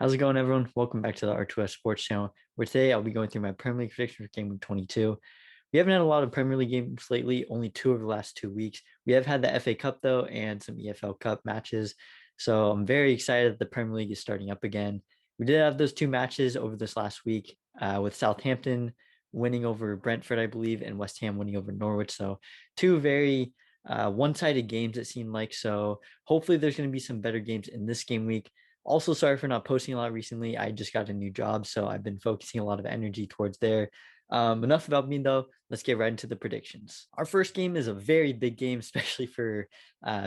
How's it going, everyone? Welcome back to the R2S Sports Channel, where today I'll be going through my Premier League predictions for Game Week 22. We haven't had a lot of Premier League games lately, only two over the last 2 weeks. We have had the FA Cup, though, and some EFL Cup matches. So I'm very excited that the Premier League is starting up again. We did have those two matches over this last week with Southampton winning over Brentford, I believe, and West Ham winning over Norwich. So two very one-sided games, it seemed like. So hopefully there's going to be some better games in this game week. Also, sorry for not posting a lot recently. I just got a new job, so I've been focusing a lot of energy towards there. Enough about me, though. Let's get right into the predictions. Our first game is a very big game, especially for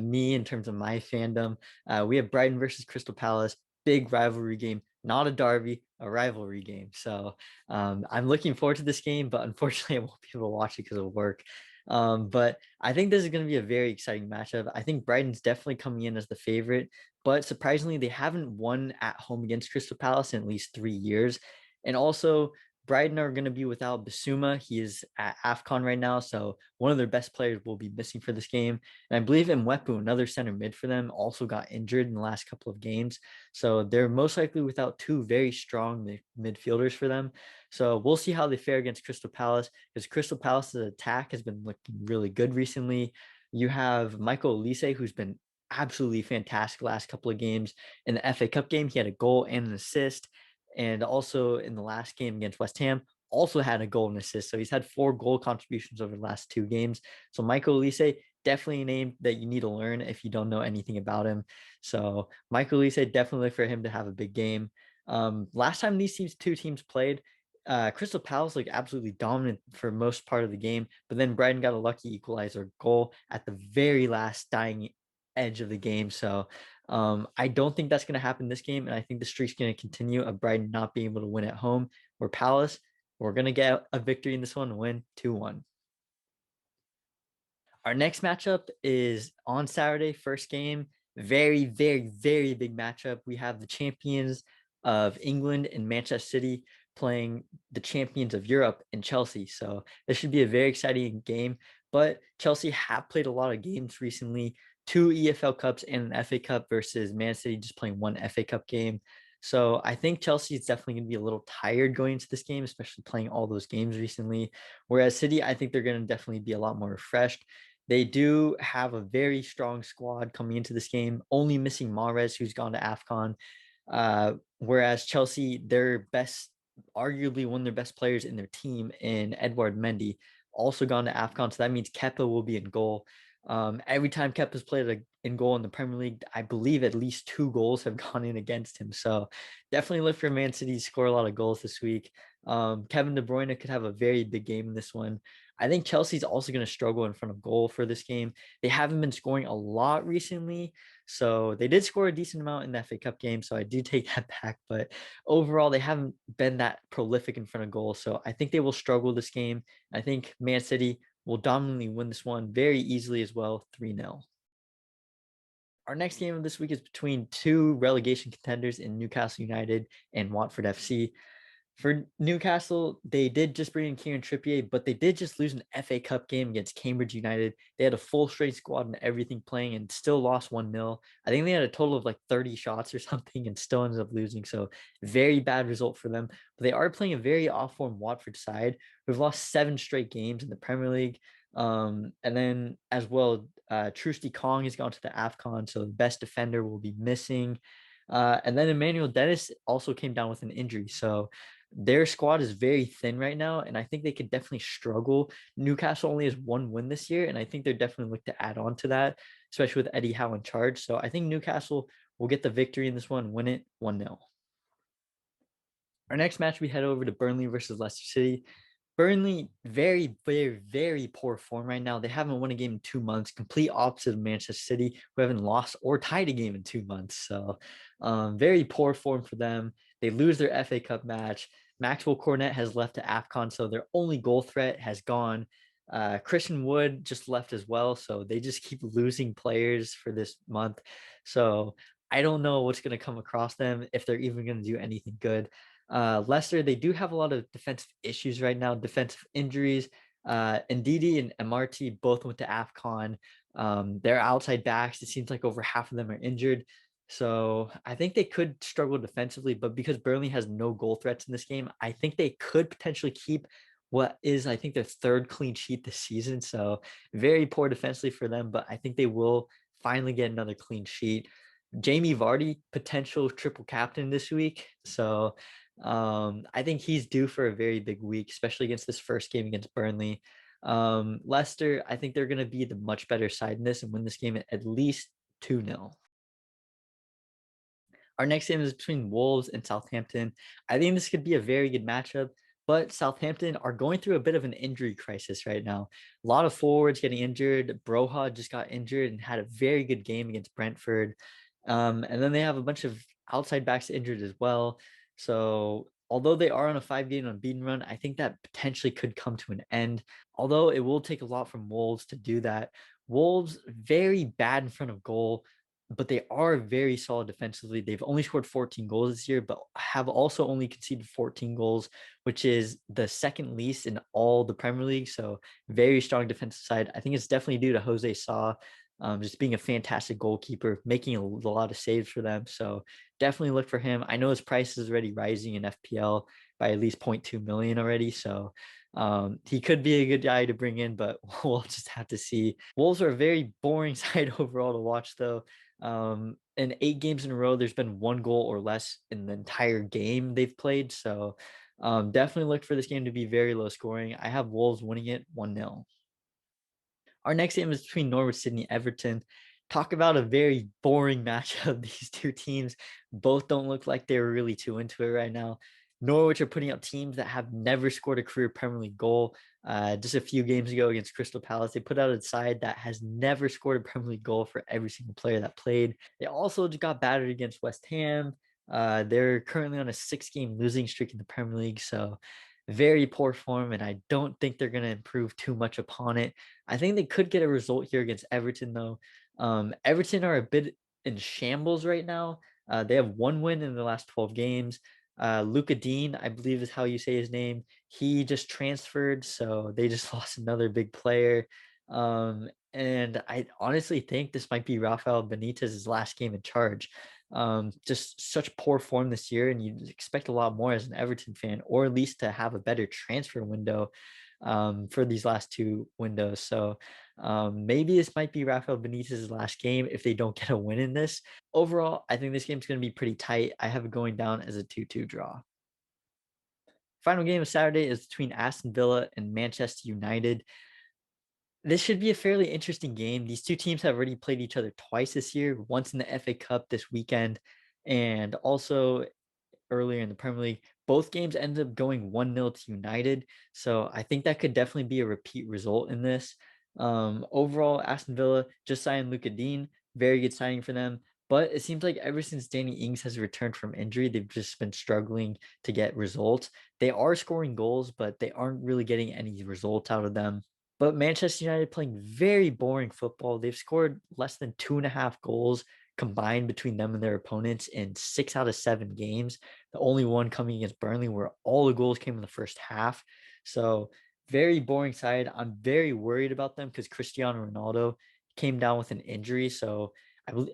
me in terms of my fandom. We have Brighton versus Crystal Palace, big rivalry game, not a derby, a rivalry game. So I'm looking forward to this game, but unfortunately, I won't be able to watch it because of work. But I think this is going to be a very exciting matchup. I think Brighton's definitely coming in as the favorite, but surprisingly, they haven't won at home against Crystal Palace in at least 3 years. And also, Brighton are going to be without Basuma. He is at AFCON right now, so one of their best players will be missing for this game. And I believe Mwepu, another center mid for them, also got injured in the last couple of games. So they're most likely without two very strong midfielders for them. So we'll see how they fare against Crystal Palace, because Crystal Palace's attack has been looking really good recently. You have Michael Olise, who's been absolutely fantastic last couple of games. In the FA Cup game, he had a goal and an assist. And also in the last game against West Ham, also had a goal and assist. So he's had 4 goal contributions over the last 2 games. So Michael Olise, definitely a name that you need to learn if you don't know anything about him. So Michael Olise, definitely for him to have a big game. Last time these two teams played, Crystal Palace looked absolutely dominant for most part of the game, but then Brighton got a lucky equalizer goal at the very last dying edge of the game. So I don't think that's going to happen this game, and I think the streak's going to continue of Brighton not being able to win at home. Where Palace, we're going to get a victory in this one and win 2-1. Our next matchup is on Saturday, first game. Very, very, very big matchup. We have the champions of England and Manchester City playing the champions of Europe in Chelsea. So this should be a very exciting game. But Chelsea have played a lot of games recently, two EFL Cups and an FA Cup versus Man City just playing one FA Cup game. So I think Chelsea is definitely going to be a little tired going into this game, especially playing all those games recently. Whereas City, I think they're going to definitely be a lot more refreshed. They do have a very strong squad coming into this game, only missing Mahrez, who's gone to AFCON. Whereas Chelsea, their best, arguably one of their best players in their team in Edouard Mendy, also gone to AFCON. So that means Kepa will be in goal. Every time Kepa's played in goal in the Premier League, I believe at least 2 goals have gone in against him. So definitely look for Man City to score a lot of goals this week. Kevin De Bruyne could have a very big game in this one. I think Chelsea's also going to struggle in front of goal for this game. They haven't been scoring a lot recently, so they did score a decent amount in the FA Cup game, so I do take that back. But overall, they haven't been that prolific in front of goal, so I think they will struggle this game. I think Man City will dominantly win this one very easily as well, 3-0. Our next game of this week is between two relegation contenders in Newcastle United and Watford FC. For Newcastle, they did just bring in Kieran Trippier, but they did just lose an FA Cup game against Cambridge United. They had a full strength squad and everything playing and still lost 1-0. I think they had a total of like 30 shots or something and still ended up losing. So very bad result for them. But they are playing a very off-form Watford side who've lost 7 straight games in the Premier League. And then as well, Trusty Kong has gone to the AFCON, so the best defender will be missing. And then Emmanuel Dennis also came down with an injury. So their squad is very thin right now, and I think they could definitely struggle. Newcastle only has 1 win this year, and I think they're definitely look to add on to that, especially with Eddie Howe in charge. So I think Newcastle will get the victory in this one, win it 1-0. Our next match, we head over to Burnley versus Leicester City. Burnley, very, very, very poor form right now. They haven't won a game in 2 months, complete opposite of Manchester City, who haven't lost or tied a game in 2 months. So, very poor form for them. They lose their FA Cup match. Maxwell Cornet has left to AFCON, so their only goal threat has gone. Christian Wood just left as well, so they just keep losing players for this month. So, I don't know what's going to come across them if they're even going to do anything good. Leicester, they do have a lot of defensive issues right now, defensive injuries. Ndidi and MRT both went to AFCON. Their outside backs, it seems like over half of them are injured. So I think they could struggle defensively, but because Burnley has no goal threats in this game, I think they could potentially keep what is, I think, their third clean sheet this season. So very poor defensively for them, but I think they will finally get another clean sheet. Jamie Vardy, potential triple captain this week. So I think he's due for a very big week, especially against this first game against Burnley. Leicester, I think they're going to be the much better side in this and win this game at least 2-0. Our next game is between Wolves and Southampton. I think this could be a very good matchup, but Southampton are going through a bit of an injury crisis right now. A lot of forwards getting injured. Broha just got injured and had a very good game against Brentford. And then they have a bunch of outside backs injured as well. So although they are on a 5-game unbeaten run, I think that potentially could come to an end. Although it will take a lot from Wolves to do that. Wolves very bad in front of goal, but they are very solid defensively. They've only scored 14 goals this year, but have also only conceded 14 goals, which is the second least in all the Premier League. So very strong defensive side. I think it's definitely due to Jose Sa, just being a fantastic goalkeeper, making a lot of saves for them. So definitely look for him. I know his price is already rising in FPL by at least 0.2 million already. So he could be a good guy to bring in, but we'll just have to see. Wolves are a very boring side overall to watch, though. In 8 games in a row, there's been 1 goal or less in the entire game they've played. So definitely look for this game to be very low scoring. I have Wolves winning it 1-0. Our next game is between Norwich City and Everton. Talk about a very boring matchup. These two teams both don't look like they're really too into it right now. Norwich are putting out teams that have never scored a career Premier League goal. Just a few games ago against Crystal Palace, they put out a side that has never scored a Premier League goal for every single player that played. They also just got battered against West Ham. They're currently on a 6-game losing streak in the Premier League, so very poor form, and I don't think they're going to improve too much upon it. I think they could get a result here against Everton, though. Everton are a bit in shambles right now. They have 1 win in the last 12 games. Luca Dean, I believe is how you say his name. He just transferred, so they just lost another big player. And I honestly think this might be Rafael Benitez's last game in charge. Just such poor form this year, and you'd expect a lot more as an Everton fan, or at least to have a better transfer window for these last 2 windows. So maybe this might be Rafael Benitez's last game if they don't get a win in this. Overall, I think this game's going to be pretty tight. I have it going down as a 2-2 draw. Final game of Saturday is between Aston Villa and Manchester United. This should be a fairly interesting game. These two teams have already played each other twice this year, once in the FA Cup this weekend, and also earlier in the Premier League. Both games ended up going 1-0 to United. So I think that could definitely be a repeat result in this. Overall, Aston Villa just signed Luca Dean. Very good signing for them. But it seems like ever since Danny Ings has returned from injury, they've just been struggling to get results. They are scoring goals, but they aren't really getting any results out of them. But Manchester United playing very boring football. They've scored less than 2.5 goals combined between them and their opponents in 6 out of 7 games. The only one coming against Burnley, where all the goals came in the first half. So very boring side. I'm very worried about them because Cristiano Ronaldo came down with an injury. So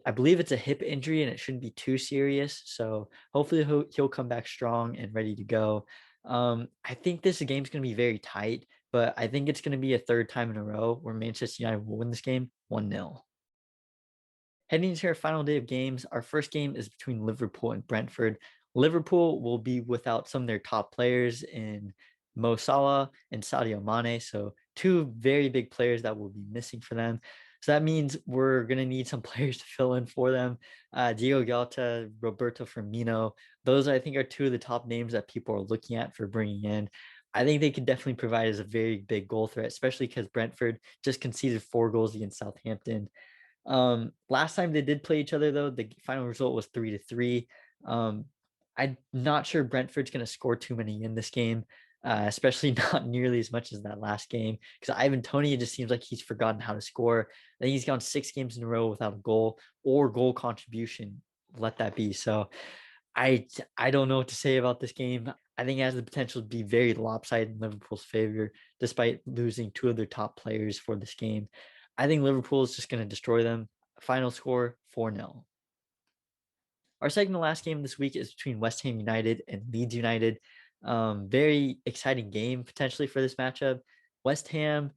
I believe it's a hip injury and it shouldn't be too serious. So hopefully he'll come back strong and ready to go. I think this game's going to be very tight, but I think it's going to be a third time in a row where Manchester United will win this game 1-0. Heading into our final day of games, our first game is between Liverpool and Brentford. Liverpool will be without some of their top players in Mo Salah and Sadio Mane, so two very big players that will be missing for them. So that means we're going to need some players to fill in for them. Diego Jota, Roberto Firmino, those I think are two of the top names that people are looking at for bringing in. I think they could definitely provide as a very big goal threat, especially because Brentford just conceded 4 goals against Southampton. Last time they did play each other, though, the final result was 3-3. Um, I'm not sure Brentford's going to score too many in this game, especially not nearly as much as that last game. Because Ivan Toney, it just seems like he's forgotten how to score. I think he's gone 6 games in a row without a goal or goal contribution. Let that be. So I don't know what to say about this game. I think it has the potential to be very lopsided in Liverpool's favor, despite losing 2 of their top players for this game. I think Liverpool is just going to destroy them. Final score 4-0. Our second to last game this week is between West Ham United and Leeds United. Very exciting game potentially for this matchup. West Ham,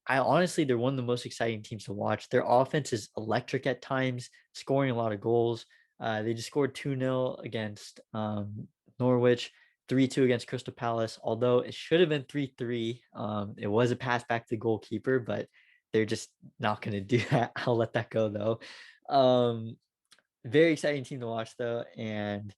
I honestly, they're one of the most exciting teams to watch. Their offense is electric at times, scoring a lot of goals. They just scored 2-0 against Norwich, 3-2 against Crystal Palace, although it should have been 3-3. It was a pass back to the goalkeeper, but they're just not going to do that. I'll let that go, though. Very exciting team to watch though, and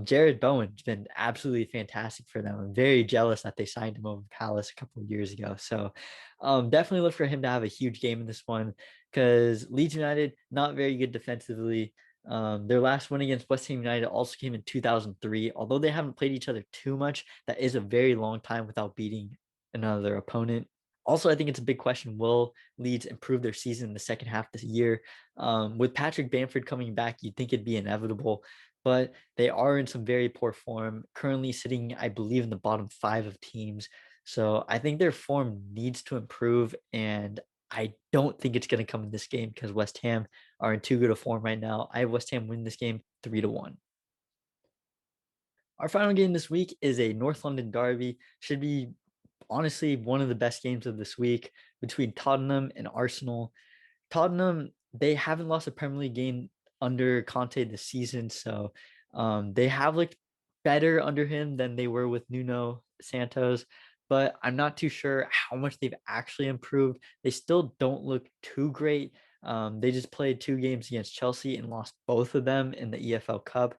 Jared Bowen's been absolutely fantastic for them. I'm very jealous that they signed him over Palace a couple of years ago. So definitely look for him to have a huge game in this one because Leeds United not very good defensively. Their last win against West Ham United also came in 2003. Although they haven't played each other too much, that is a very long time without beating another opponent. Also, I think it's a big question. Will Leeds improve their season in the second half this year? With Patrick Bamford coming back, you'd think it'd be inevitable, but they are in some very poor form, currently sitting, I believe, in the bottom 5 of teams. So I think their form needs to improve, and I don't think it's going to come in this game because West Ham are in too good a form right now. I have West Ham win this game 3-1. Our final game this week is a North London derby. Should be honestly one of the best games of this week between Tottenham and Arsenal. Tottenham, they haven't lost a Premier League game under Conte this season, so they have looked better under him than they were with Nuno Santos, but I'm not too sure how much they've actually improved. They still don't look too great. They just played 2 games against Chelsea and lost both of them in the EFL Cup.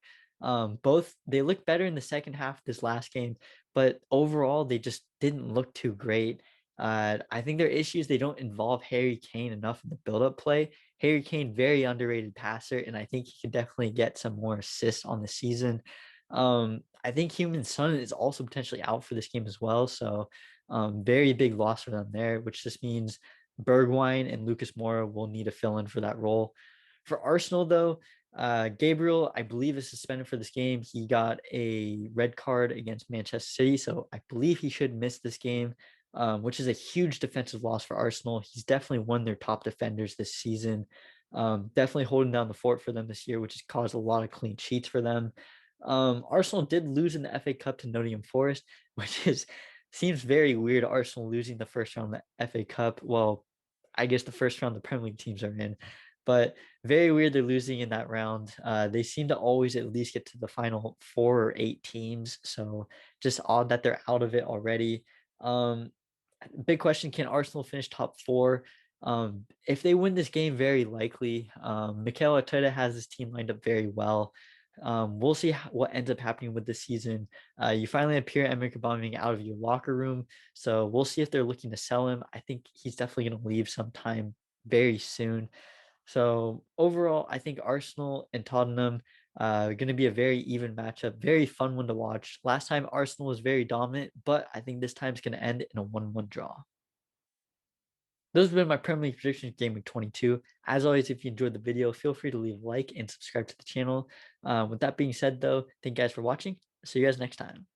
Both they looked better in the second half of this last game, but overall they just didn't look too great. I think their issues they don't involve Harry Kane enough in the build-up play. Harry Kane, very underrated passer, and I think he could definitely get some more assists on the season. I think Human Son is also potentially out for this game as well, so very big loss for them there, which just means Bergwijn and Lucas Moura will need to fill in for that role. For Arsenal, though, Gabriel, I believe, is suspended for this game. He got a red card against Manchester City, so I believe he should miss this game, which is a huge defensive loss for Arsenal. He's definitely one of their top defenders this season. Definitely holding down the fort for them this year, which has caused a lot of clean sheets for them. Arsenal did lose in the FA Cup to Nottingham Forest, which is seems very weird. Arsenal losing the first round of the FA Cup. Well, I guess the first round the Premier League teams are in, but very weird they're losing in that round. They seem to always at least get to the final 4 or 8 teams, so just odd that they're out of it already. Big question: can Arsenal finish top 4? If they win this game, very likely. Mikel Arteta has his team lined up very well. We'll see what ends up happening with this season. You finally have Pierre-Emerick Aubameyang out of your locker room, so we'll see if they're looking to sell him. I think he's definitely going to leave sometime very soon. So overall, I think Arsenal and Tottenham going to be a very even matchup, very fun one to watch. Last time Arsenal was very dominant, but I think this time it's going to end in a 1-1 draw. Those have been my Premier League predictions game week 22. As always, if you enjoyed the video, feel free to leave a like and subscribe to the channel. With that being said, though, thank you guys for watching. See you guys next time.